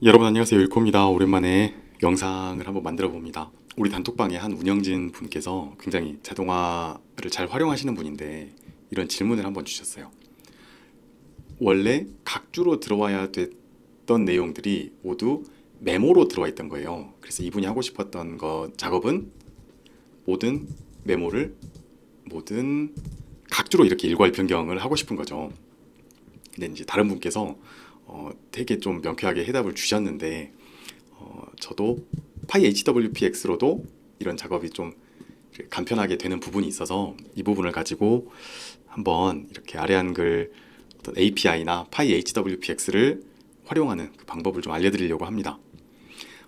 여러분 안녕하세요. 율코입니다. 오랜만에 영상을 한번 만들어 봅니다. 우리 단톡방에 한 운영진 분께서 굉장히 자동화를 잘 활용하시는 분인데 이런 질문을 한번 주셨어요. 원래 각주로 들어와야 됐던 내용들이 모두 메모로 들어와 있던 거예요. 그래서 이분이 하고 싶었던 작업은 모든 메모를 모든 각주로 이렇게 일괄 변경을 하고 싶은 거죠. 근데 이제 다른 분께서 되게 좀 명쾌하게 해답을 주셨는데 저도 PyHWPX로도 이런 작업이 좀 간편하게 되는 부분이 있어서 이 부분을 가지고 한번 이렇게 아래 한글 어떤 API나 PyHWPX를 활용하는 그 방법을 좀 알려드리려고 합니다.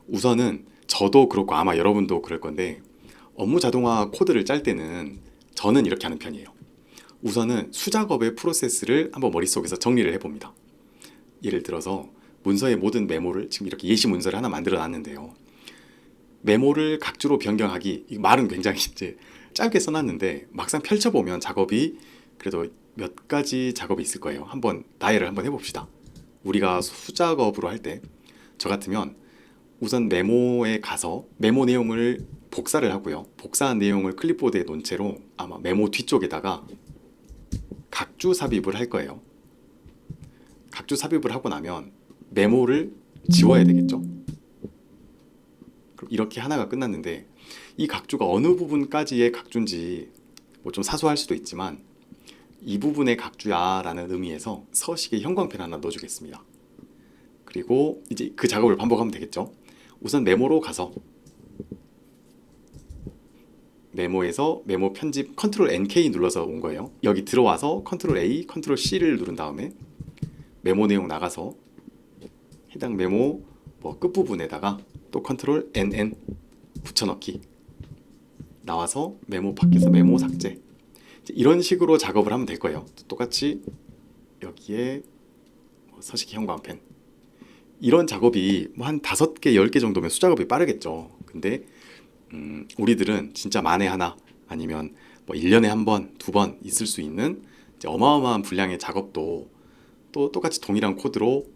우선은 저도 그렇고 아마 여러분도 그럴 건데 업무 자동화 코드를 짤 때는 저는 이렇게 하는 편이에요. 우선은 수작업의 프로세스를 한번 머릿속에서 정리를 해봅니다. 예를 들어서 문서의 모든 메모를 지금 이렇게 예시 문서를 하나 만들어 놨는데요. 메모를 각주로 변경하기, 이 말은 굉장히 이제 짧게 써놨는데 막상 펼쳐보면 작업이 그래도 몇 가지 작업이 있을 거예요. 한번 나열을 한번 해봅시다. 우리가 수작업으로 할 때 저 같으면 우선 메모에 가서 메모 내용을 복사를 하고요. 복사한 내용을 클립보드에 놓은 채로 아마 메모 뒤쪽에다가 각주 삽입을 할 거예요. 각주 삽입을 하고 나면 메모를 지워야 되겠죠. 그럼 이렇게 하나가 끝났는데 이 각주가 어느 부분까지의 각주인지 뭐 좀 사소할 수도 있지만 이 부분의 각주야 라는 의미에서 서식에 형광펜 하나 넣어주겠습니다. 그리고 이제 그 작업을 반복하면 되겠죠. 우선 메모로 가서 메모에서 메모 편집 컨트롤 NK 눌러서 온 거예요. 여기 들어와서 컨트롤 A, 컨트롤 C를 누른 다음에 메모 내용 나가서 해당 메모 뭐 끝부분에다가 또 컨트롤 NN 붙여넣기 나와서 메모 밖에서 메모 삭제 이런 식으로 작업을 하면 될 거예요. 똑같이 여기에 서식 형광펜 이런 작업이 뭐 한 5개, 10개 정도면 수작업이 빠르겠죠. 근데 우리들은 진짜 만에 하나 아니면 뭐 1년에 한 번, 2번 있을 수 있는 이제 어마어마한 분량의 작업도 또 똑같이 동일한 코드로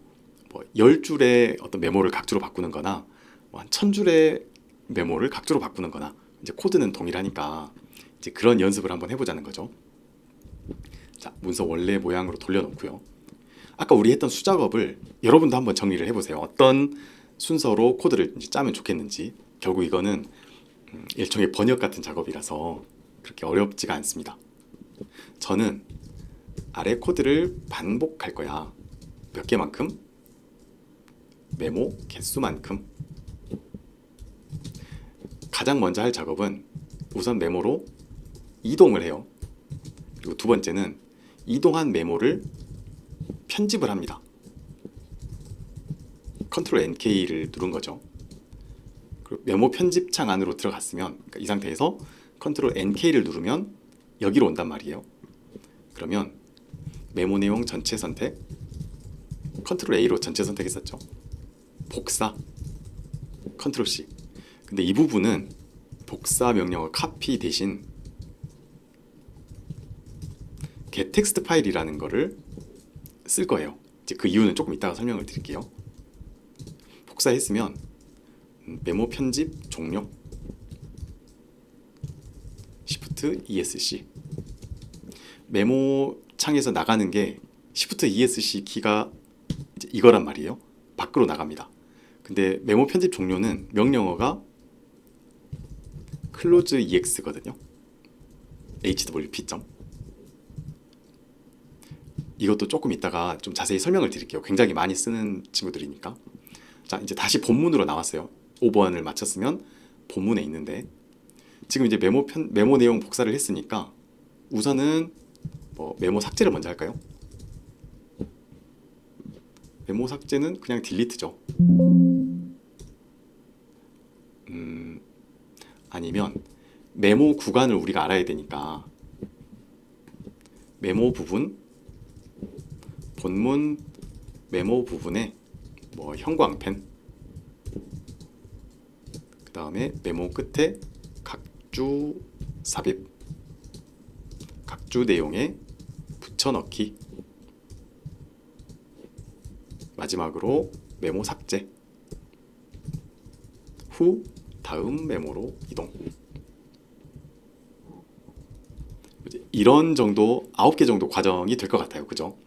뭐 10줄의 어떤 메모를 각주로 바꾸는 거나 뭐한 1000줄의 메모를 각주로 바꾸는 거나 이제 코드는 동일하니까 이제 그런 연습을 한번 해보자는 거죠. 자, 문서 원래 모양으로 돌려놓고요. 아까 우리 했던 수작업을 여러분도 한번 정리를 해보세요. 어떤 순서로 코드를 이제 짜면 좋겠는지. 결국 이거는 일종의 번역 같은 작업이라서 그렇게 어렵지가 않습니다. 저는 아래 코드를 반복할 거야. 몇 개만큼? 메모 개수만큼. 가장 먼저 할 작업은 우선 메모로 이동을 해요. 그리고 두 번째는 이동한 메모를 편집을 합니다. 컨트롤 NK를 누른 거죠. 그리고 메모 편집창 안으로 들어갔으면 그러니까 이 상태에서 컨트롤 NK를 누르면 여기로 온단 말이에요. 그러면 메모 내용 전체 선택 컨트롤 A로 전체 선택했었죠. 복사 컨트롤 C. 근데 이 부분은 복사 명령어 카피 대신 getText 파일이라는 거를 쓸 거예요. 이제 그 이유는 조금 이따가 설명을 드릴게요. 복사했으면 메모 편집 종료 Shift ESC 메모 창에서 나가는 게 Shift ESC 키가 이제 이거란 말이에요. 밖으로 나갑니다. 근데 메모 편집 종료는 명령어가 close ex거든요. hwp. 이것도 조금 이따가 좀 자세히 설명을 드릴게요. 굉장히 많이 쓰는 친구들이니까. 자, 이제 다시 본문으로 나왔어요. 오버원을 마쳤으면 본문에 있는데 지금 이제 메모 내용 복사를 했으니까 우선은 뭐 메모 삭제를 먼저 할까요? 메모 삭제는 그냥 딜리트죠. 아니면 메모 구간을 우리가 알아야 되니까 메모 부분 본문 메모 부분에 뭐 형광펜 그 다음에 메모 끝에 각주 삽입 각주 내용에 붙여넣기 마지막으로 메모 삭제 후 다음 메모로 이동. 이런 정도 9개 정도 과정이 될 것 같아요. 그죠?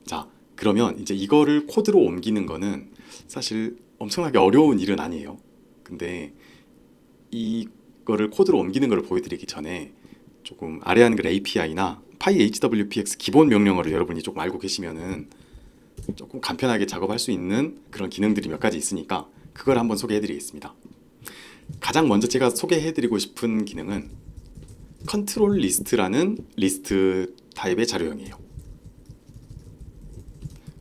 자, 그러면 이제 이거를 코드로 옮기는 거는 사실 엄청나게 어려운 일은 아니에요. 근데 이거를 코드로 옮기는 걸 보여드리기 전에 조금 아래 한글 API나 PyHWPX 기본 명령어를 여러분이 조금 알고 계시면은 조금 간편하게 작업할 수 있는 그런 기능들이 몇 가지 있으니까 그걸 한번 소개해드리겠습니다. 가장 먼저 제가 소개해드리고 싶은 기능은 컨트롤 리스트라는 리스트 타입의 자료형이에요.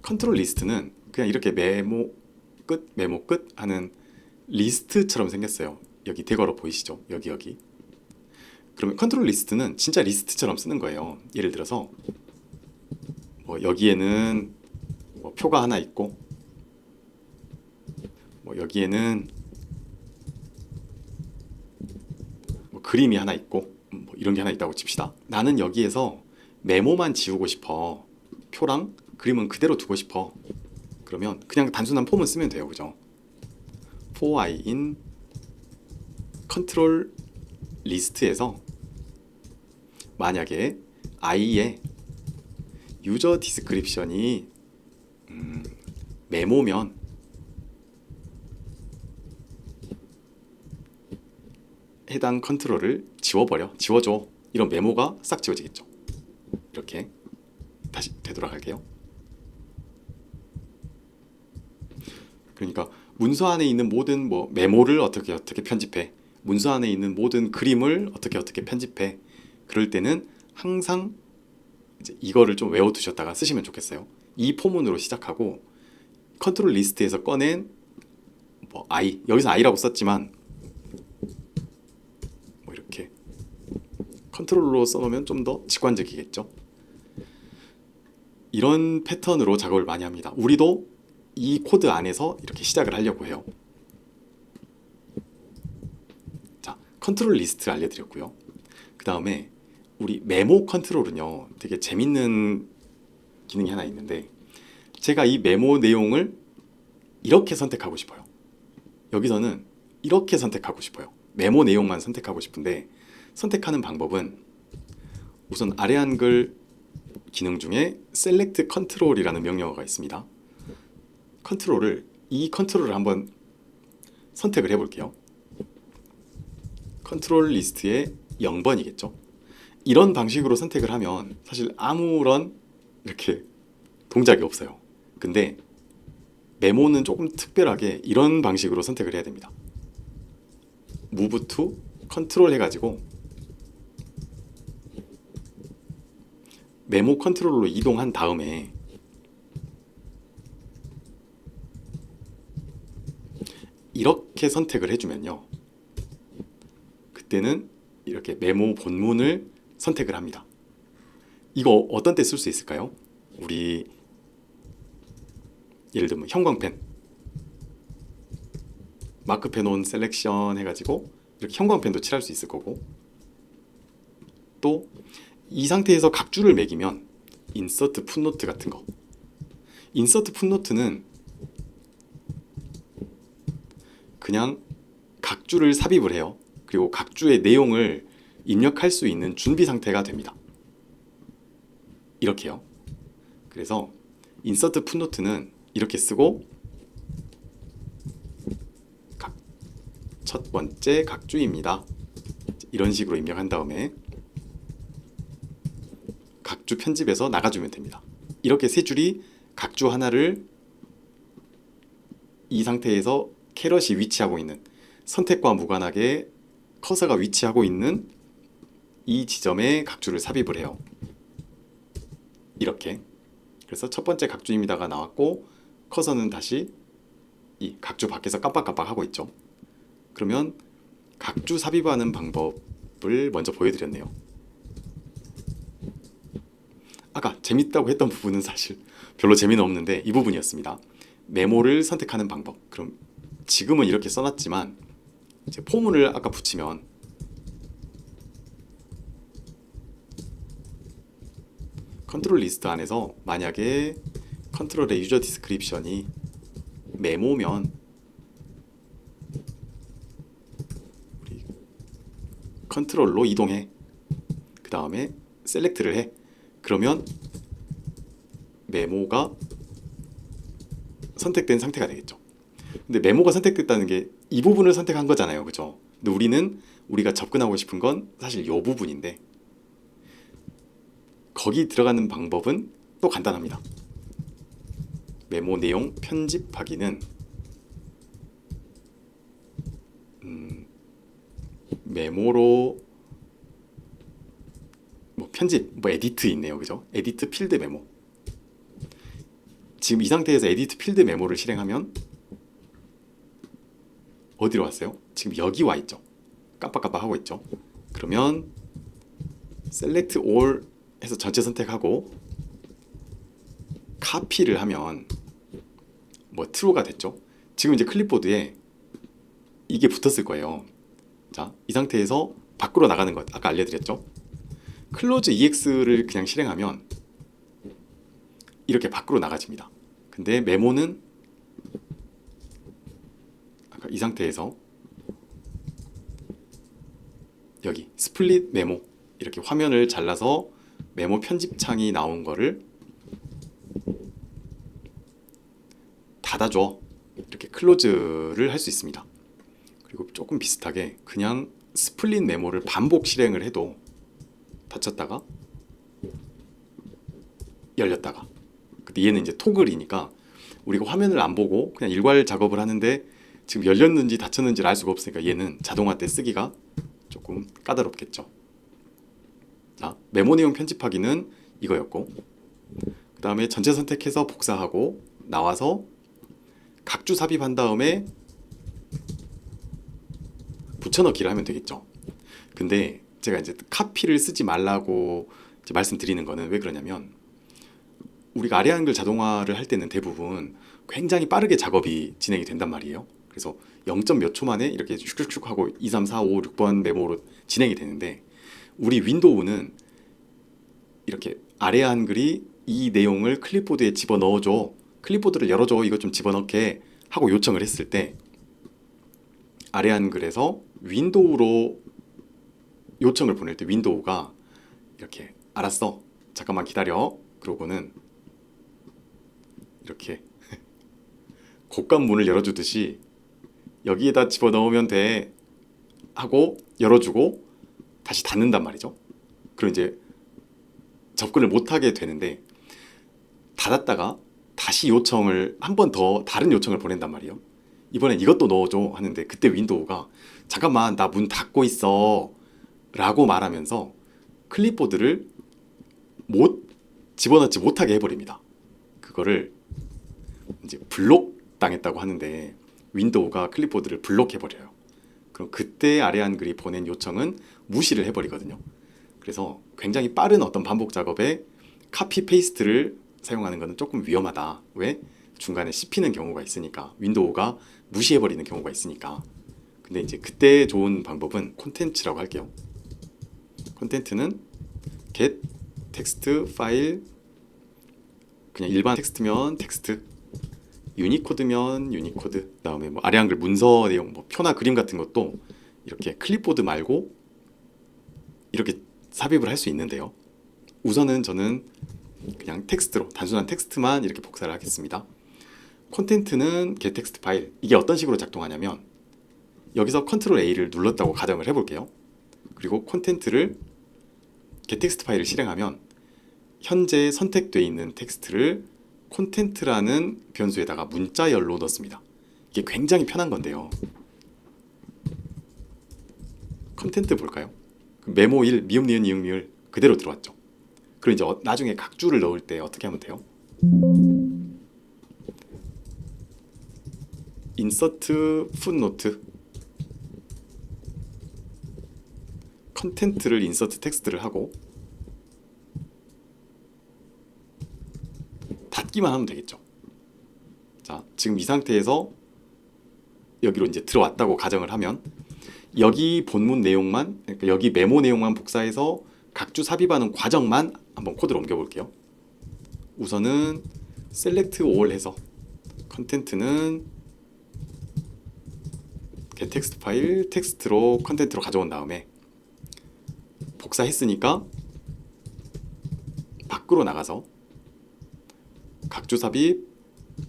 컨트롤 리스트는 그냥 이렇게 메모 끝 하는 리스트처럼 생겼어요. 여기 대괄호 보이시죠? 여기. 그러면 컨트롤 리스트는 진짜 리스트처럼 쓰는 거예요. 예를 들어서 뭐 여기에는 뭐 표가 하나 있고 뭐 여기에는 뭐 그림이 하나 있고 뭐 이런 게 하나 있다고 칩시다. 나는 여기에서 메모만 지우고 싶어. 표랑 그림은 그대로 두고 싶어. 그러면 그냥 단순한 폼은 쓰면 돼요. 그죠? for i in 컨트롤 리스트에서 만약에 i의 유저 디스크립션이 메모면 해당 컨트롤을 지워줘. 이런 메모가 싹 지워지겠죠. 이렇게 다시 되돌아갈게요. 그러니까 문서 안에 있는 모든 뭐 메모를 어떻게 편집해. 문서 안에 있는 모든 그림을 어떻게 편집해. 그럴 때는 항상 이제 이거를 좀 외워두셨다가 쓰시면 좋겠어요. 이 포문으로 시작하고 컨트롤 리스트에서 꺼낸 뭐 i, 여기서 i라고 썼지만 뭐 이렇게 컨트롤로 써놓으면 좀 더 직관적이겠죠. 이런 패턴으로 작업을 많이 합니다. 우리도 이 코드 안에서 이렇게 시작을 하려고 해요. 자, 컨트롤 리스트 알려드렸고요. 그 다음에 우리 메모 컨트롤은요, 되게 재밌는 기능이 하나 있는데 제가 이 메모 내용을 이렇게 선택하고 싶어요. 여기서는 이렇게 선택하고 싶어요. 메모 내용만 선택하고 싶은데 선택하는 방법은 우선 아래 한글 기능 중에 select control이라는 명령어가 있습니다. 이 컨트롤을 한번 선택을 해볼게요. 컨트롤 리스트의 0번이겠죠. 이런 방식으로 선택을 하면 사실 아무런 이렇게 동작이 없어요. 근데 메모는 조금 특별하게 이런 방식으로 선택을 해야 됩니다. move to 컨트롤 해가지고 메모 컨트롤로 이동한 다음에 이렇게 선택을 해주면요, 그때는 이렇게 메모 본문을 선택을 합니다. 이거 어떤 때 쓸 수 있을까요? 우리 예를 들면 형광펜 마크펜 온 셀렉션 해가지고 이렇게 형광펜도 칠할 수 있을 거고, 또 이 상태에서 각주를 매기면 인서트 풋노트 같은 거. 인서트 풋노트는 그냥 각주를 삽입을 해요. 그리고 각주의 내용을 입력할 수 있는 준비 상태가 됩니다. 이렇게요. 그래서 인서트 풋노트는 이렇게 쓰고 첫 번째 각주입니다. 이런 식으로 입력한 다음에 각주 편집에서 나가주면 됩니다. 이렇게 세 줄이 각주 하나를 이 상태에서 캐럿이 위치하고 있는, 선택과 무관하게 커서가 위치하고 있는 이 지점에 각주를 삽입을 해요. 이렇게. 그래서 첫 번째 각주입니다가 나왔고 커서는 다시 이 각주 밖에서 깜빡깜빡 하고 있죠. 그러면 각주 삽입하는 방법을 먼저 보여드렸네요. 아까 재밌다고 했던 부분은 사실 별로 재미는 없는데 이 부분이었습니다. 메모를 선택하는 방법. 그럼 지금은 이렇게 써놨지만 이제 포문을 아까 붙이면 컨트롤 리스트 안에서 만약에 컨트롤의 유저 디스크립션이 메모면 컨트롤로 이동해. 그 다음에 셀렉트를 해. 그러면 메모가 선택된 상태가 되겠죠. 근데 메모가 선택됐다는 게 이 부분을 선택한 거잖아요, 그죠? 근데 우리가 접근하고 싶은 건 사실 이 부분인데, 거기 들어가는 방법은 또 간단합니다. 메모 내용 편집하기는 메모로 뭐 편집, 뭐 에디트 있네요, 그죠? 에디트 필드 메모. 지금 이 상태에서 에디트 필드 메모를 실행하면 어디로 왔어요? 지금 여기 와 있죠. 깜빡깜빡 하고 있죠. 그러면 select all 해서 전체 선택하고 카피를 하면 뭐 true가 됐죠. 지금 이제 클립보드에 이게 붙었을 거예요. 자, 이 상태에서 밖으로 나가는 것 아까 알려드렸죠. close ex를 그냥 실행하면 이렇게 밖으로 나가집니다. 근데 메모는 아까 이 상태에서 여기 스플릿 메모 이렇게 화면을 잘라서 메모 편집창이 나온 거를 닫아줘. 이렇게 클로즈를 할 수 있습니다. 그리고 조금 비슷하게 그냥 스플릿 메모를 반복 실행을 해도 닫혔다가 열렸다가. 근데 얘는 이제 토글이니까 우리가 화면을 안 보고 그냥 일괄 작업을 하는데 지금 열렸는지 닫혔는지를 알 수가 없으니까 얘는 자동화 때 쓰기가 조금 까다롭겠죠. 자, 메모 내용 편집하기는 이거였고, 그 다음에 전체 선택해서 복사하고 나와서 각주 삽입한 다음에 붙여넣기를 하면 되겠죠. 근데 제가 이제 카피를 쓰지 말라고 이제 말씀드리는 거는 왜 그러냐면, 우리가 아래 한글 자동화를 할 때는 대부분 굉장히 빠르게 작업이 진행이 된단 말이에요. 그래서 0. 몇 초 만에 이렇게 슉슉슉 하고 2, 3, 4, 5, 6번 메모로 진행이 되는데, 우리 윈도우는 이렇게 아래 한글이 이 내용을 클립보드에 집어넣어줘, 클립보드를 열어줘, 이거 좀 집어넣게 하고 요청을 했을 때 아래 한글에서 윈도우로 요청을 보낼 때 윈도우가 이렇게 알았어, 잠깐만 기다려, 그러고는 이렇게 곡간 문을 열어주듯이 여기에다 집어넣으면 돼 하고 열어주고 다시 닫는단 말이죠. 그럼 이제 접근을 못하게 되는데, 닫았다가 다시 요청을 한 번 더 다른 요청을 보낸단 말이에요. 이번엔 이것도 넣어줘 하는데 그때 윈도우가 잠깐만 나 문 닫고 있어 라고 말하면서 클립보드를 못 집어넣지 못하게 해버립니다. 그거를 이제 블록 당했다고 하는데, 윈도우가 클립보드를 블록해버려요. 그럼 그때 아래 한글이 보낸 요청은 무시를 해버리거든요. 그래서 굉장히 빠른 어떤 반복 작업에 카피 페이스트를 사용하는 것은 조금 위험하다. 왜? 중간에 씹히는 경우가 있으니까, 윈도우가 무시해버리는 경우가 있으니까. 근데 이제 그때 좋은 방법은 콘텐츠라고 할게요. 콘텐츠는 get 텍스트 파일, 그냥 일반 텍스트면 텍스트, 유니코드면 유니코드, 그다음에 뭐 아래 한글 문서 내용, 뭐 표나 그림 같은 것도 이렇게 클립보드 말고 이렇게 삽입을 할 수 있는데요. 우선은 저는 그냥 텍스트로, 단순한 텍스트만 이렇게 복사를 하겠습니다. 콘텐츠는 get 텍스트 파일, 이게 어떤 식으로 작동하냐면, 여기서 컨트롤 A를 눌렀다고 가정을 해볼게요. 그리고 콘텐츠를 get 텍스트 파일을 실행하면 현재 선택되어 있는 텍스트를 콘텐츠라는 변수에다가 문자열로 넣습니다. 이게 굉장히 편한 건데요. 콘텐츠 볼까요? 메모 1, 미음, 니은, 이응, 미을 그대로 들어왔죠. 그리고 이제 나중에 각주를 넣을 때 어떻게 하면 돼요? 인서트 풋노트, 컨텐츠를 인서트 텍스트를 하고 닫기만 하면 되겠죠. 자, 지금 이 상태에서 여기로 이제 들어왔다고 가정을 하면, 여기 본문 내용만, 그러니까 여기 메모 내용만 복사해서 각주 삽입하는 과정만 한번 코드로 옮겨볼게요. 우선은 select all 해서 컨텐츠는 get 텍스트 파일 텍스트로 컨텐츠로 가져온 다음에 복사했으니까 밖으로 나가서 각주 삽입,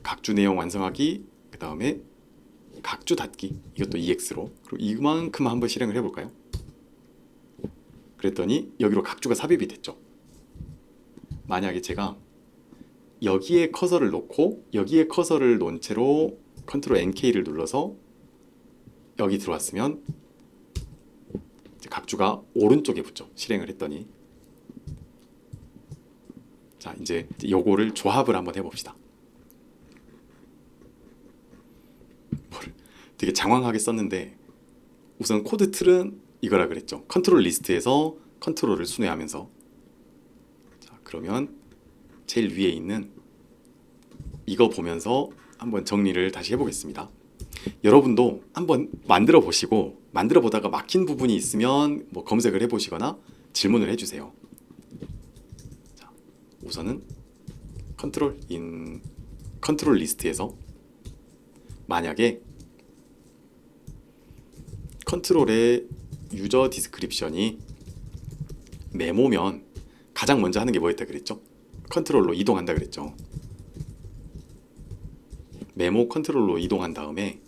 각주 내용 완성하기, 그 다음에 각주 닫기, 이것도 EX로. 그리고 이만큼 한번 실행을 해볼까요? 그랬더니 여기로 각주가 삽입이 됐죠. 만약에 제가 여기에 커서를 놓고 여기에 커서를 놓은 채로 컨트롤 NK를 눌러서 여기 들어왔으면 각주가 오른쪽에 붙죠. 실행을 했더니. 자, 이제 요거를 조합을 한번 해봅시다. 되게 장황하게 썼는데 우선 코드 틀은 이거라 그랬죠. 컨트롤 리스트에서 컨트롤을 순회하면서. 자, 그러면 제일 위에 있는 이거 보면서 한번 정리를 다시 해보겠습니다. 여러분도 한번 만들어 보시고, 만들어 보다가 막힌 부분이 있으면 뭐 검색을 해보시거나 질문을 해주세요. 자, 우선은 컨트롤 리스트에서 만약에 컨트롤의 유저 디스크립션이 메모면 가장 먼저 하는 게 뭐였다 그랬죠? 컨트롤로 이동한다 그랬죠. 메모 컨트롤로 이동한 다음에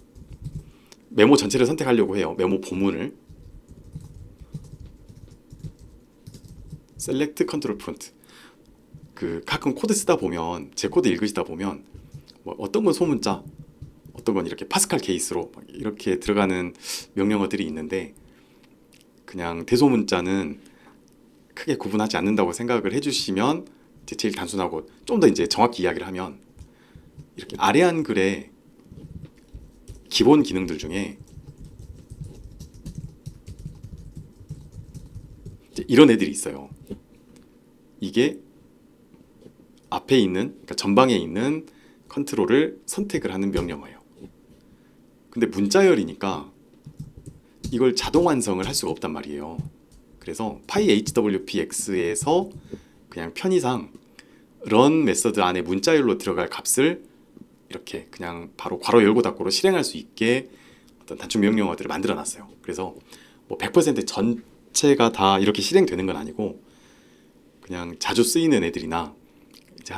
메모 전체를 선택하려고 해요. 메모 본문을 셀렉트 컨트롤 프론트. 가끔 코드 쓰다 보면, 제 코드 읽으시다 보면 뭐 어떤 건 소문자, 어떤 건 이렇게 파스칼 케이스로 이렇게 들어가는 명령어들이 있는데, 그냥 대소문자는 크게 구분하지 않는다고 생각을 해주시면 이제 제일 단순하고, 좀 더 이제 정확히 이야기를 하면 이렇게 아래 한글의 기본 기능들 중에 이제 이런 애들이 있어요. 이게 앞에 있는, 그러니까 전방에 있는 컨트롤을 선택을 하는 명령어예요. 근데 문자열이니까 이걸 자동 완성을 할 수가 없단 말이에요. 그래서 PyHWPX에서 그냥 편의상 run 메서드 안에 문자열로 들어갈 값을 이렇게 그냥 바로 괄호 열고 닫고로 실행할 수 있게 어떤 단축 명령어들을 만들어 놨어요. 그래서 뭐 100% 전체가 다 이렇게 실행되는 건 아니고, 그냥 자주 쓰이는 애들이나 이제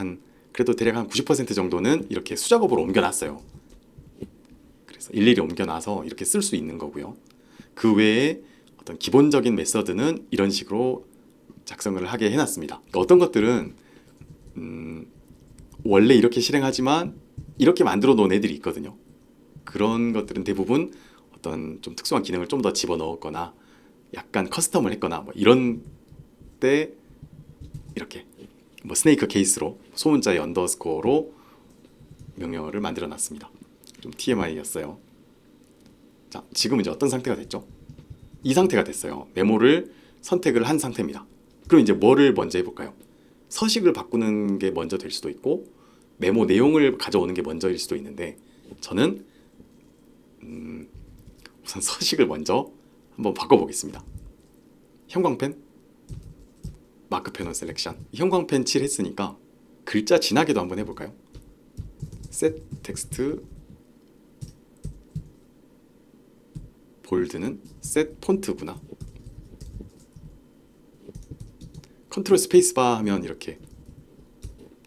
그래도 대략 한 90% 정도는 이렇게 수작업으로 옮겨놨어요. 그래서 일일이 옮겨놔서 이렇게 쓸 수 있는 거고요. 그 외에 어떤 기본적인 메서드는 이런 식으로 작성을 하게 해놨습니다. 그러니까 어떤 것들은 원래 이렇게 실행하지만 이렇게 만들어 놓은 애들이 있거든요. 그런 것들은 대부분 어떤 좀 특수한 기능을 좀 더 집어넣었거나 약간 커스텀을 했거나 뭐 이런 때 이렇게 뭐 스네이크 케이스로 소문자의 언더스코어로 명령어를 만들어 놨습니다. 좀 TMI였어요. 자, 지금 이제 어떤 상태가 됐죠? 이 상태가 됐어요. 메모를 선택을 한 상태입니다. 그럼 이제 뭐를 먼저 해볼까요? 서식을 바꾸는 게 먼저 될 수도 있고, 메모 내용을 가져오는 게 먼저일 수도 있는데, 저는 우선 서식을 먼저 한번 바꿔보겠습니다. 형광펜, 마크 패널 셀렉션. 형광펜 칠했으니까 글자 진하게도 한번 해볼까요? set 텍스트, 볼드는 set 폰트구나. 컨트롤 스페이스바 하면 이렇게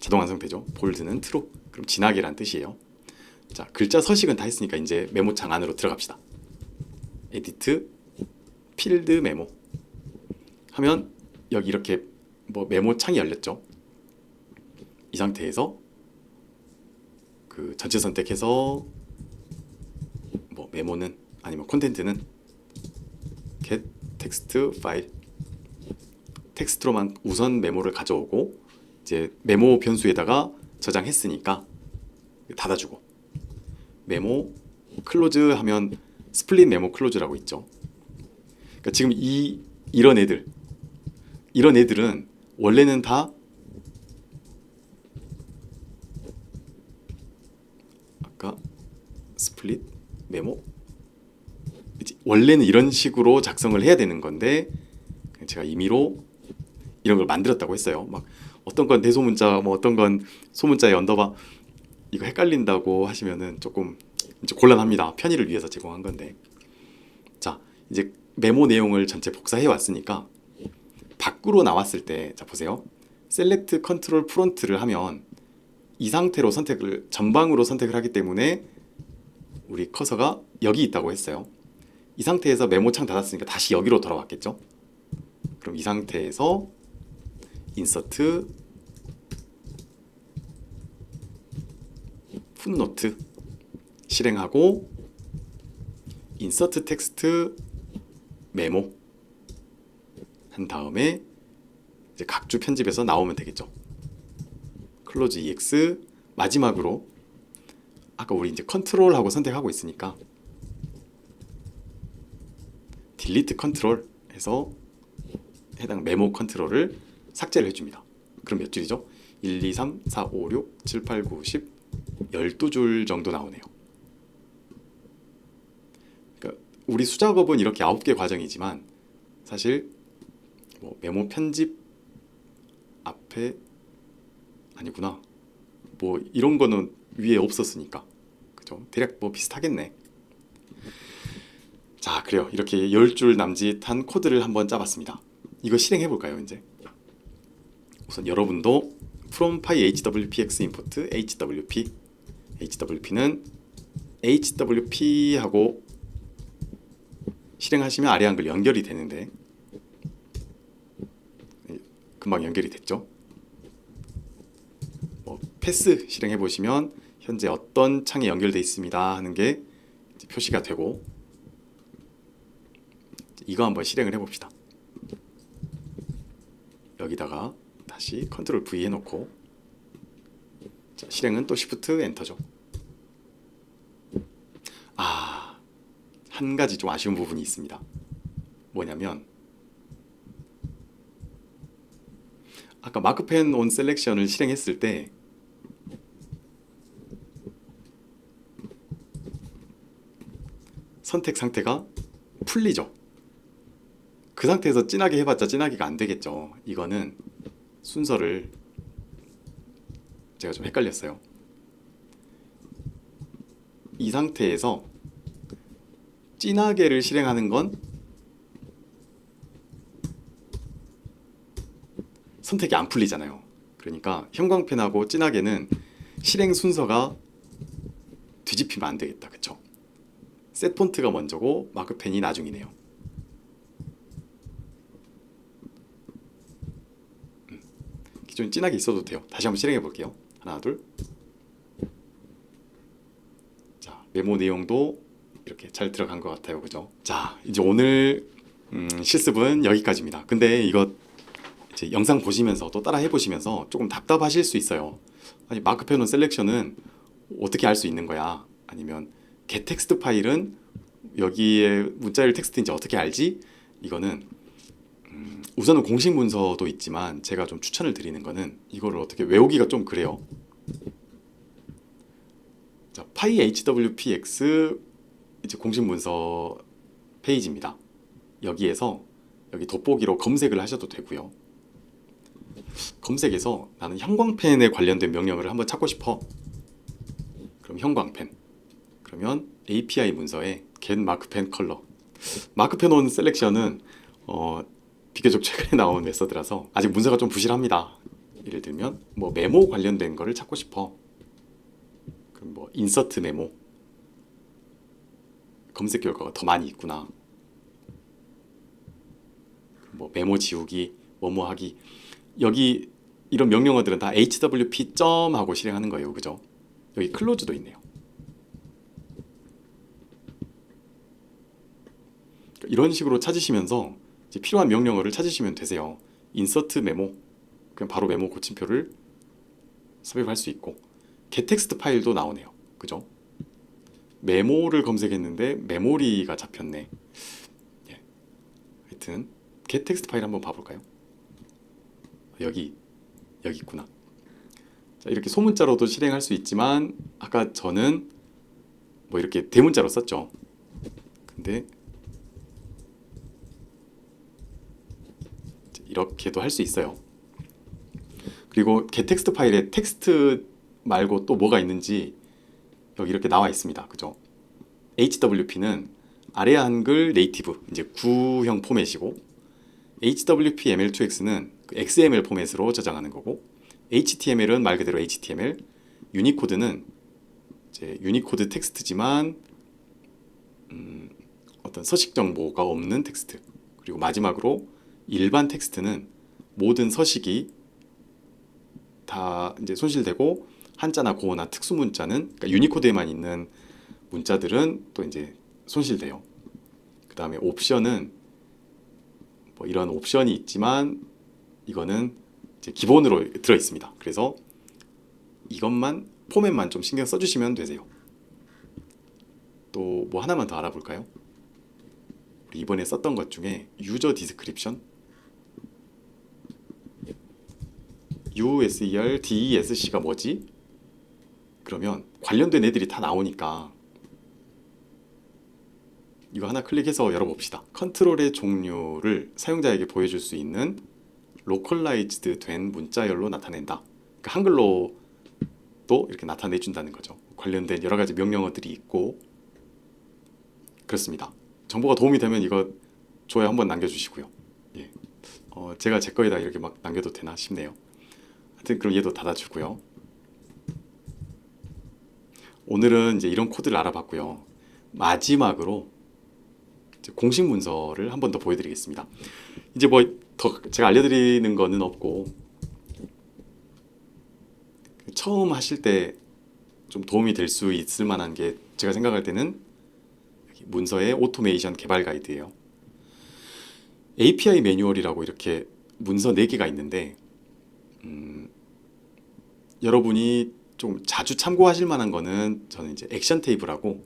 자동 완성되죠. 볼드는 트루. 그럼 진하게란 뜻이에요. 자, 글자 서식은 다 했으니까 이제 메모창 안으로 들어갑시다. 에디트, 필드 메모 하면 여기 이렇게 뭐 메모창이 열렸죠. 이 상태에서 그 전체 선택해서 뭐 메모는 아니면 콘텐츠는 get 텍스트 파일, 텍스트로만 우선 메모를 가져오고, 이제 메모 변수에다가 저장했으니까 닫아주고, 메모 클로즈 하면 스플릿 메모 클로즈라고 있죠. 그러니까 지금 이런 애들은 원래는 다 아까 스플릿 메모, 원래는 이런 식으로 작성을 해야 되는 건데 제가 임의로 이런 걸 만들었다고 했어요. 막 어떤 건 대소문자, 뭐 어떤 건 소문자의 언더바, 이거 헷갈린다고 하시면은 조금 이제 곤란합니다. 편의를 위해서 제공한 건데. 자, 이제 메모 내용을 전체 복사해 왔으니까 밖으로 나왔을 때, 자 보세요. 셀렉트 컨트롤 프론트를 하면 이 상태로 전방으로 선택을 하기 때문에 우리 커서가 여기 있다고 했어요. 이 상태에서 메모창 닫았으니까 다시 여기로 돌아왔겠죠. 그럼 이 상태에서 인서트 풋노트 실행하고 인서트 텍스트 메모 한 다음에 이제 각주 편집해서 나오면 되겠죠. 클로즈 EX 마지막으로 아까 우리 이제 컨트롤하고 선택하고 있으니까 딜리트 컨트롤 해서 해당 메모 컨트롤을 삭제를 해줍니다. 그럼 몇 줄이죠? 1, 2, 3, 4, 5, 6, 7, 8, 9, 10 12줄 정도 나오네요. 그러니까 우리 수작업은 이렇게 9개 과정이지만 사실 뭐 메모 편집 앞에 아니구나. 뭐 이런 거는 위에 없었으니까. 그죠? 대략 뭐 비슷하겠네. 자, 그래요. 이렇게 10줄 남짓한 코드를 한번 짜봤습니다. 이거 실행해 볼까요, 이제? 우선 여러분도 from PyHWPX import HWP HWP는 HWP하고 실행하시면 아래 한글 연결이 되는데 금방 연결이 됐죠. 뭐 패스 실행해 보시면 현재 어떤 창에 연결되어 있습니다 하는 게 표시가 되고 이거 한번 실행을 해봅시다. 여기다가 다시 컨트롤 V 해놓고 자, 실행은 또 Shift 엔터죠. 한 가지 좀 아쉬운 부분이 있습니다. 뭐냐면 아까 마크펜 온 셀렉션을 실행했을 때 선택 상태가 풀리죠. 그 상태에서 진하게 해봤자 진하게가 안 되겠죠. 이거는 순서를 제가 좀 헷갈렸어요. 이 상태에서 진하게를 실행하는 건 선택이 안 풀리잖아요. 그러니까 형광펜하고 진하게는 실행 순서가 뒤집히면 안 되겠다. 그쵸? 셋 폰트가 먼저고 마크펜이 나중이네요. 기존 진하게 있어도 돼요. 다시 한번 실행해 볼게요. 하나, 둘. 자, 메모 내용도 이렇게 잘 들어간 것 같아요. 그죠? 자, 이제 오늘 실습은 여기까지입니다. 근데 이거 이제 영상 보시면서 또 따라 해보시면서 조금 답답하실 수 있어요. 아니, 마크펜 온 셀렉션은 어떻게 할 수 있는 거야? 아니면 getText 파일은 여기에 문자열 텍스트인지 어떻게 알지? 이거는 우선은 공식 문서도 있지만 제가 좀 추천을 드리는 거는 이거를 어떻게 외우기가 좀 그래요. 자, PyHWPX 이제 공식 문서 페이지입니다. 여기에서 여기 돋보기로 검색을 하셔도 되고요. 검색에서 나는 형광펜에 관련된 명령어를 한번 찾고 싶어. 그럼 형광펜. 그러면 API 문서에 get 마크펜 컬러. 마크펜 온 셀렉션은 비교적 최근에 나온 메서드라서 아직 문서가 좀 부실합니다. 예를 들면 뭐 메모 관련된 거를 찾고 싶어. 그럼 뭐 인서트 메모. 검색 결과가 더 많이 있구나. 뭐 메모 지우기, 뭐뭐 하기. 여기 이런 명령어들은 다 hwp 점 하고 실행하는 거예요. 그죠? 여기 클로즈도 있네요. 이런 식으로 찾으시면서 이제 필요한 명령어를 찾으시면 되세요. 인서트 메모. 그냥 바로 메모 고침표를 삽입할 수 있고 getText 파일도 나오네요. 그죠? 메모를 검색했는데 메모리가 잡혔네. 예. 하여튼 getText 파일 한번 봐볼까요? 여기 있구나. 자, 이렇게 소문자로도 실행할 수 있지만 아까 저는 뭐 이렇게 대문자로 썼죠. 근데 이렇게도 할 수 있어요. 그리고 getText 파일에 텍스트 말고 또 뭐가 있는지 여기 이렇게 나와 있습니다. 그죠? HWP는 아래 한글 네이티브 이제 구형 포맷이고 HWP ML2X는 XML 포맷으로 저장하는 거고, HTML은 말 그대로 HTML, 유니코드는 이제 유니코드 텍스트지만 어떤 서식 정보가 없는 텍스트. 그리고 마지막으로 일반 텍스트는 모든 서식이 다 이제 손실되고, 한자나 고어나 특수 문자는, 그러니까 유니코드에만 있는 문자들은 또 이제 손실돼요. 그 다음에 옵션은 뭐 이런 옵션이 있지만 이거는 이제 기본으로 들어 있습니다. 그래서 이것만 포맷만 좀 신경 써주시면 되세요. 또 뭐 하나만 더 알아볼까요? 우리 이번에 썼던 것 중에 유저 디스크립션, USER, DESC가 뭐지? 그러면 관련된 애들이 다 나오니까 이거 하나 클릭해서 열어봅시다. 컨트롤의 종류를 사용자에게 보여줄 수 있는 로컬라이즈드 된 문자열로 나타낸다. 그러니까 한글로도 이렇게 나타내준다는 거죠. 관련된 여러 가지 명령어들이 있고 그렇습니다. 정보가 도움이 되면 이거 좋아요 한번 남겨주시고요. 예. 제가 제 거에다 이렇게 막 남겨도 되나 싶네요. 하여튼 그럼 얘도 닫아주고요. 오늘은 이제 이런 코드를 알아봤고요. 마지막으로 이제 공식 문서를 한 번 더 보여드리겠습니다. 이제 뭐 더 제가 알려드리는 거는 없고, 처음 하실 때 좀 도움이 될 수 있을 만한 게 제가 생각할 때는 문서의 오토메이션 개발 가이드예요. API 매뉴얼이라고 이렇게 문서 4개가 있는데 여러분이 좀 자주 참고하실 만한 거는 저는 이제 액션 테이블하고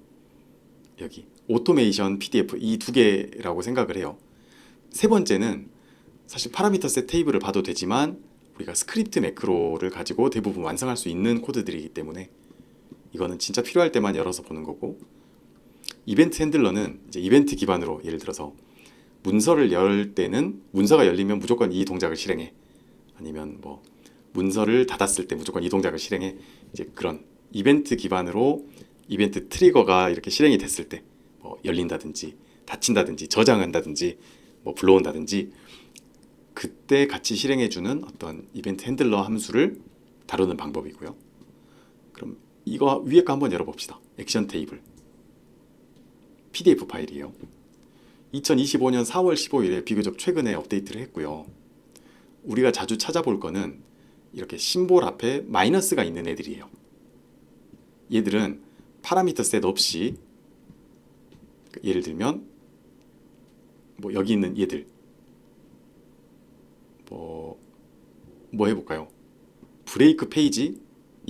여기 오토메이션 PDF 이 2개라고 생각을 해요. 세 번째는 사실 파라미터 셋 테이블을 봐도 되지만 우리가 스크립트 매크로를 가지고 대부분 완성할 수 있는 코드들이기 때문에 이거는 진짜 필요할 때만 열어서 보는 거고, 이벤트 핸들러는 이제 이벤트 기반으로, 예를 들어서 문서를 열 때는 문서가 열리면 무조건 이 동작을 실행해, 아니면 뭐 문서를 닫았을 때 무조건 이 동작을 실행해, 이제 그런 이벤트 기반으로 이벤트 트리거가 이렇게 실행이 됐을 때 뭐 열린다든지 닫힌다든지 저장한다든지 뭐 불러온다든지 그때 같이 실행해주는 어떤 이벤트 핸들러 함수를 다루는 방법이고요. 그럼 이거 위에 거 한번 열어봅시다. 액션 테이블 PDF 파일이에요. 2025년 4월 15일에 비교적 최근에 업데이트를 했고요. 우리가 자주 찾아볼 거는 이렇게 심볼 앞에 마이너스가 있는 애들이에요. 얘들은 파라미터 셋 없이, 예를 들면 뭐 여기 있는 얘들 뭐 해볼까요? 브레이크 페이지,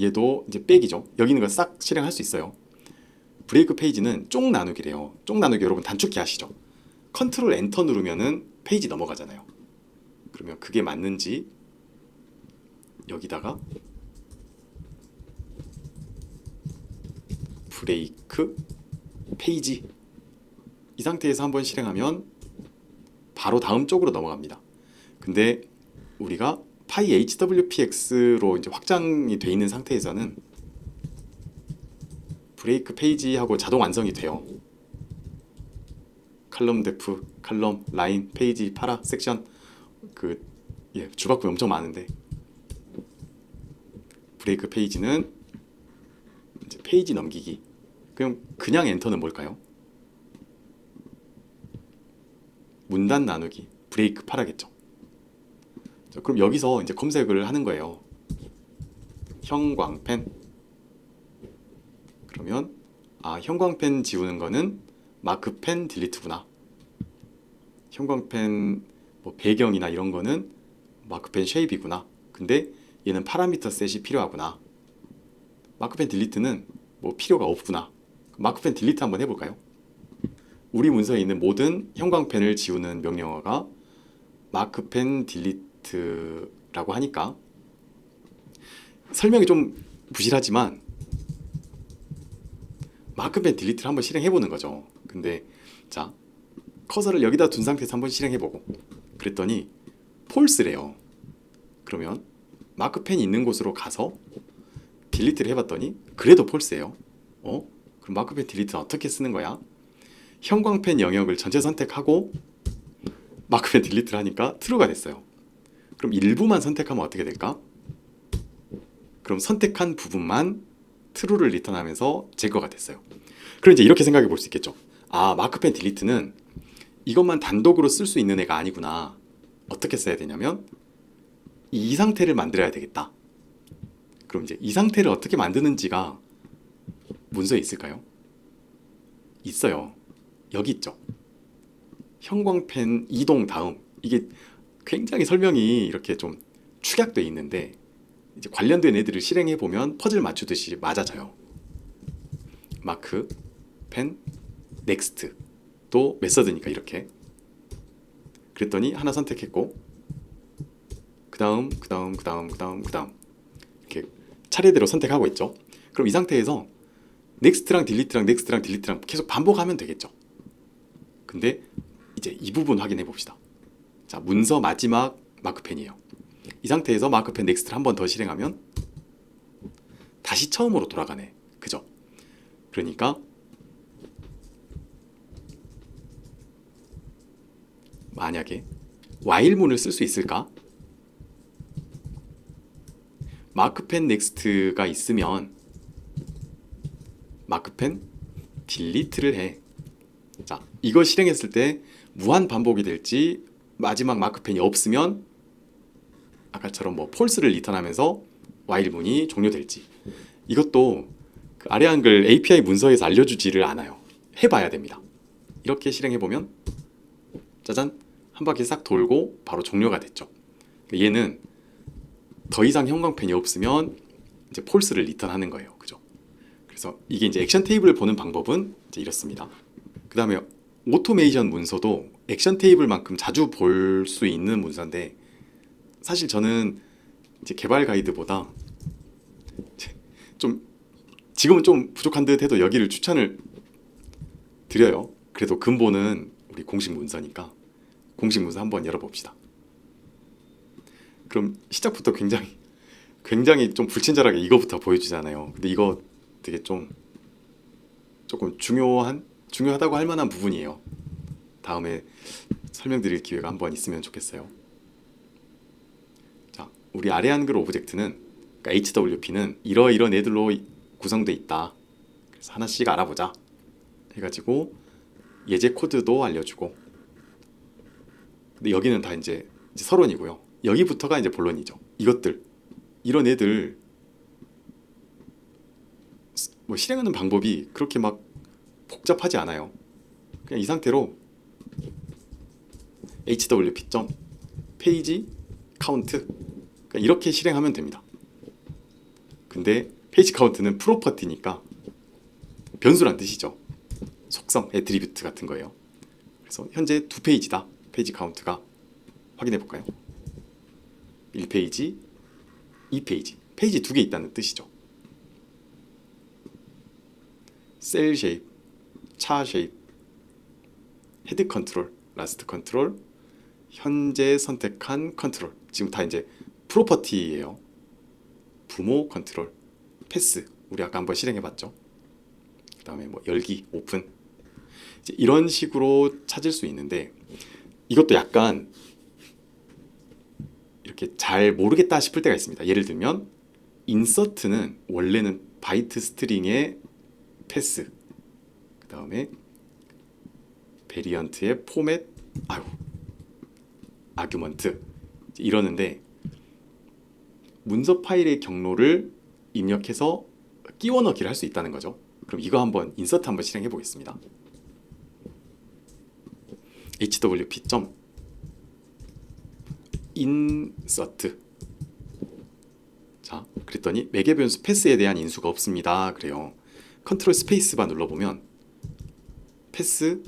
얘도 이제 백이죠. 여기 있는 거 싹 실행할 수 있어요. 브레이크 페이지는 쪽 나누기래요. 쪽 나누기 여러분 단축키 아시죠? 컨트롤 엔터 누르면은 페이지 넘어가잖아요. 그러면 그게 맞는지 여기다가 브레이크 페이지 이 상태에서 한번 실행하면 바로 다음 쪽으로 넘어갑니다. 근데 우리가 파이 HWPX로 이제 확장이 돼 있는 상태에서는 브레이크 페이지하고 자동 완성이 돼요. 칼럼 데프, 칼럼, 라인, 페이지, 파라, 섹션, 주바꿈이 엄청 많은데, 브레이크 페이지는 이제 페이지 넘기기. 그냥 엔터는 뭘까요? 문단 나누기, 브레이크 파라겠죠. 자, 그럼 여기서 이제 검색을 하는 거예요. 형광펜. 그러면 형광펜 지우는 거는 마크펜 딜리트구나. 형광펜 뭐 배경이나 이런 거는 마크펜 쉐입이구나. 근데 얘는 파라미터 셋이 필요하구나. 마크펜 딜리트는 뭐 필요가 없구나. 마크펜 딜리트 한번 해볼까요? 우리 문서에 있는 모든 형광펜을 지우는 명령어가 마크펜 딜리트라고 하니까 설명이 좀 부실하지만 마크펜 딜리트를 한번 실행해보는 거죠. 근데 자, 커서를 여기다 둔 상태에서 한번 실행해보고 그랬더니 폴스래요. 그러면 마크펜이 있는 곳으로 가서 딜리트를 해봤더니 그래도 폴스예요. 그럼 마크펜 딜리트는 어떻게 쓰는 거야? 형광펜 영역을 전체 선택하고 마크펜 딜리트를 하니까 true가 됐어요. 그럼 일부만 선택하면 어떻게 될까? 그럼 선택한 부분만 true를 리턴하면서 제거가 됐어요. 그럼 이제 이렇게 생각해 볼 수 있겠죠. 아, 마크펜 딜리트는 이것만 단독으로 쓸 수 있는 애가 아니구나. 어떻게 써야 되냐면 이 상태를 만들어야 되겠다. 그럼 이제 이 상태를 어떻게 만드는지가 문서에 있을까요? 있어요. 여기 있죠. 형광펜 이동 다음. 이게 굉장히 설명이 이렇게 좀 축약돼 있는데 이제 관련된 애들을 실행해 보면 퍼즐 맞추듯이 맞아져요. 마크, 펜, 넥스트. 또 메서드니까 이렇게. 그랬더니 하나 선택했고 그다음 이렇게 차례대로 선택하고 있죠. 그럼 이 상태에서 넥스트랑 딜리트랑 계속 반복하면 되겠죠. 근데 이제 이 부분 확인해 봅시다. 자, 문서 마지막 마크펜이에요. 이 상태에서 마크펜 넥스트를 한 번 더 실행하면 다시 처음으로 돌아가네. 그죠? 그러니까 만약에 while문을 쓸 수 있을까? 마크펜 넥스트가 있으면 마크펜 딜리트를 해. 자, 이거 실행했을 때 무한 반복이 될지 마지막 마크펜이 없으면 아까처럼 뭐 폴스를 리턴하면서 while문이 종료될지 이것도 그 아래 한글 API 문서에서 알려주지를 않아요. 해봐야 됩니다. 이렇게 실행해보면 짜잔 한 바퀴 싹 돌고 바로 종료가 됐죠. 얘는 더 이상 형광펜이 없으면 이제 폴스를 리턴하는 거예요. 그죠? 그래서 이게 이제 액션 테이블을 보는 방법은 이제 이렇습니다. 그 다음에 오토메이션 문서도 액션 테이블만큼 자주 볼 수 있는 문서인데 사실 저는 이제 개발 가이드보다 좀 지금은 좀 부족한 듯 해도 여기를 추천을 드려요. 그래도 근본은 우리 공식 문서니까 공식 문서 한번 열어봅시다. 그럼 시작부터 굉장히 좀 불친절하게 이거부터 보여주잖아요. 근데 이거 되게 조금 중요하다고 할 만한 부분이에요. 다음에 설명드릴 기회가 한번 있으면 좋겠어요. 자, 우리 아래 한글 오브젝트는 그러니까 HWP는 이러이런 애들로 구성돼 있다. 그래서 하나씩 알아보자. 해가지고 예제 코드도 알려주고. 근데 여기는 다 이제 서론이고요. 여기부터가 이제 본론이죠. 이런 애들 뭐 실행하는 방법이 그렇게 막 복잡하지 않아요. 그냥 이 상태로 hwp 페이지 카운트 그러니까 이렇게 실행하면 됩니다. 근데 페이지 카운트는 프로퍼티니까 변수란 뜻이죠. 속성, 애트리뷰트 같은 거예요. 그래서 현재 2페이지다. 페이지 카운트가 확인해 볼까요? 1페이지, 2페이지. 페이지 2개 있다는 뜻이죠. 셀 쉐입, 차 쉐입, 헤드 컨트롤, 라스트 컨트롤, 현재 선택한 컨트롤. 지금 다 이제 프로퍼티예요. 부모 컨트롤, 패스. 우리 아까 한번 실행해 봤죠. 그 다음에 뭐 열기, 오픈. 이제 이런 식으로 찾을 수 있는데 이것도 약간 이렇게 잘 모르겠다 싶을 때가 있습니다. 예를 들면 인서트는 원래는 바이트 스트링의 패스 그 다음에 베리언트의 포맷 아규먼트 이러는데 문서 파일의 경로를 입력해서 끼워 넣기를 할 수 있다는 거죠. 그럼 이거 한번 인서트 한번 실행해 보겠습니다. hwp insert 자, 그랬더니 매개 변수 패스에 대한 인수가 없습니다. 그래요. 컨트롤 스페이스바 눌러보면 패스,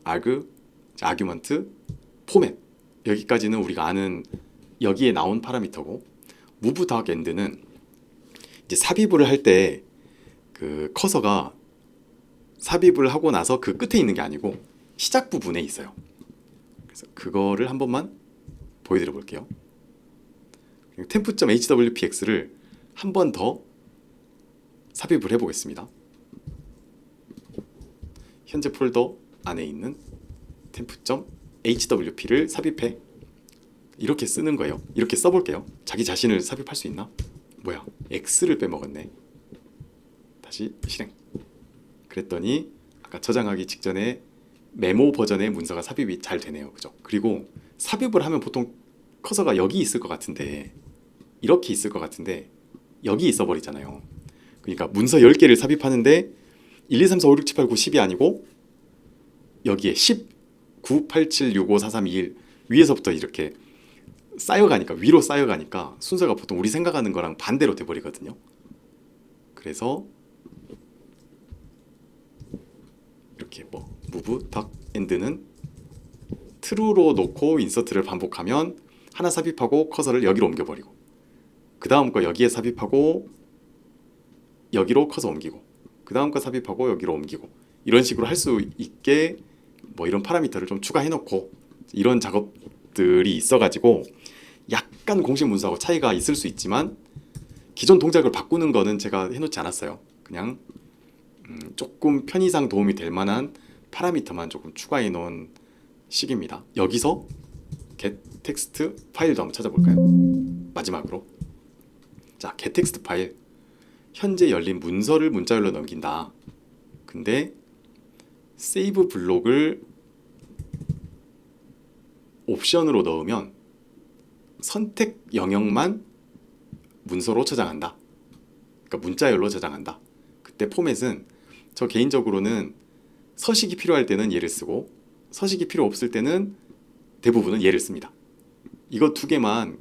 아규먼트, 포맷 여기까지는 우리가 아는 여기에 나온 파라미터고 move 닥 end는 이제 삽입을 할 때 그 커서가 삽입을 하고 나서 그 끝에 있는 게 아니고 시작 부분에 있어요. 그래서 그거를 한 번만 보여드려 볼게요. temp.hwpx를 한 번 더 삽입을 해보겠습니다. 현재 폴더 안에 있는 HWP를 삽입해. 이렇게 쓰는 거예요. 이렇게 써볼게요. 자기 자신을 삽입할 수 있나? 뭐야, X를 빼먹었네. 다시 실행. 그랬더니 아까 저장하기 직전에 메모 버전의 문서가 삽입이 잘 되네요. 그죠? 그리고 삽입을 하면 보통 커서가 여기 있을 것 같은데, 이렇게 있을 것 같은데 여기 있어 버리잖아요. 그러니까 문서 10개를 삽입하는데 1, 2, 3, 4, 5, 6, 7, 8, 9, 10이 아니고 여기에 10, 9, 8, 7, 6, 5, 4, 3, 2, 1 위에서부터 이렇게 쌓여가니까, 위로 쌓여가니까 순서가 보통 우리 생각하는 거랑 반대로 돼버리거든요. 그래서 이렇게 뭐 move, duck, end는 true로 놓고 인서트를 반복하면 하나 삽입하고 커서를 여기로 옮겨버리고, 그 다음 거 여기에 삽입하고 여기로 커서 옮기고, 그 다음 거 삽입하고 여기로 옮기고, 이런 식으로 할 수 있게 뭐 이런 파라미터를 좀 추가해 놓고, 이런 작업들이 있어가지고 약간 공식 문서하고 차이가 있을 수 있지만 기존 동작을 바꾸는 거는 제가 해놓지 않았어요. 그냥 조금 편의상 도움이 될 만한 파라미터만 조금 추가해 놓은 식입니다. 여기서 get text 파일도 한번 찾아볼까요? 마지막으로, 자, get text 파일, 현재 열린 문서를 문자열로 넘긴다. 근데 save 블록을 옵션으로 넣으면 선택 영역만 문서로 저장한다. 그러니까 문자열로 저장한다. 그때 포맷은, 저 개인적으로는 서식이 필요할 때는 얘를 쓰고 서식이 필요 없을 때는 대부분은 얘를 씁니다. 이거 두 개만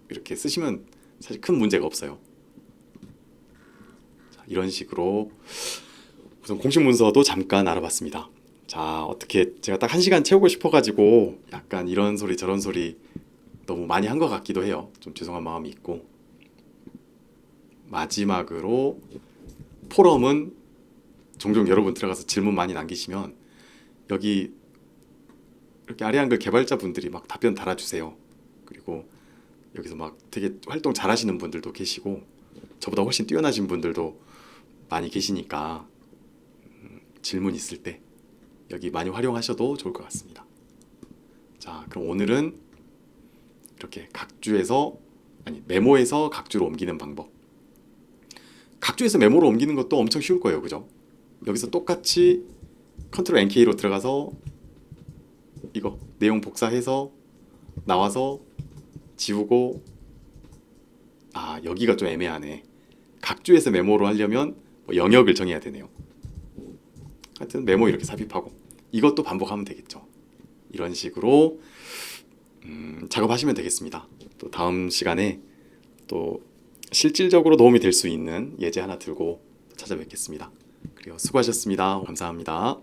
이렇게 쓰시면 사실 큰 문제가 없어요. 자, 이런 식으로 우선 공식 문서도 잠깐 알아봤습니다. 자, 어떻게 제가 딱 1시간 채우고 싶어가지고 약간 이런 소리 저런 소리 너무 많이 한 것 같기도 해요. 좀 죄송한 마음이 있고, 마지막으로 포럼은 종종 여러분 들어가서 질문 많이 남기시면 여기 이렇게 아래 한글 개발자분들이 막 답변 달아주세요. 그리고 여기서 막 되게 활동 잘하시는 분들도 계시고 저보다 훨씬 뛰어나신 분들도 많이 계시니까 질문 있을 때 여기 많이 활용하셔도 좋을 것 같습니다. 자, 그럼 오늘은 이렇게 각주에서, 아니 메모에서 각주로 옮기는 방법. 각주에서 메모로 옮기는 것도 엄청 쉬울 거예요. 그죠? 여기서 똑같이 컨트롤 NK로 들어가서 이거 내용 복사해서 나와서 지우고, 아, 여기가 좀 애매하네. 각주에서 메모로 하려면 뭐 영역을 정해야 되네요. 하여튼 메모 이렇게 삽입하고 이것도 반복하면 되겠죠. 이런 식으로 작업하시면 되겠습니다. 또 다음 시간에 또 실질적으로 도움이 될 수 있는 예제 하나 들고 찾아뵙겠습니다. 그리고 수고하셨습니다. 감사합니다.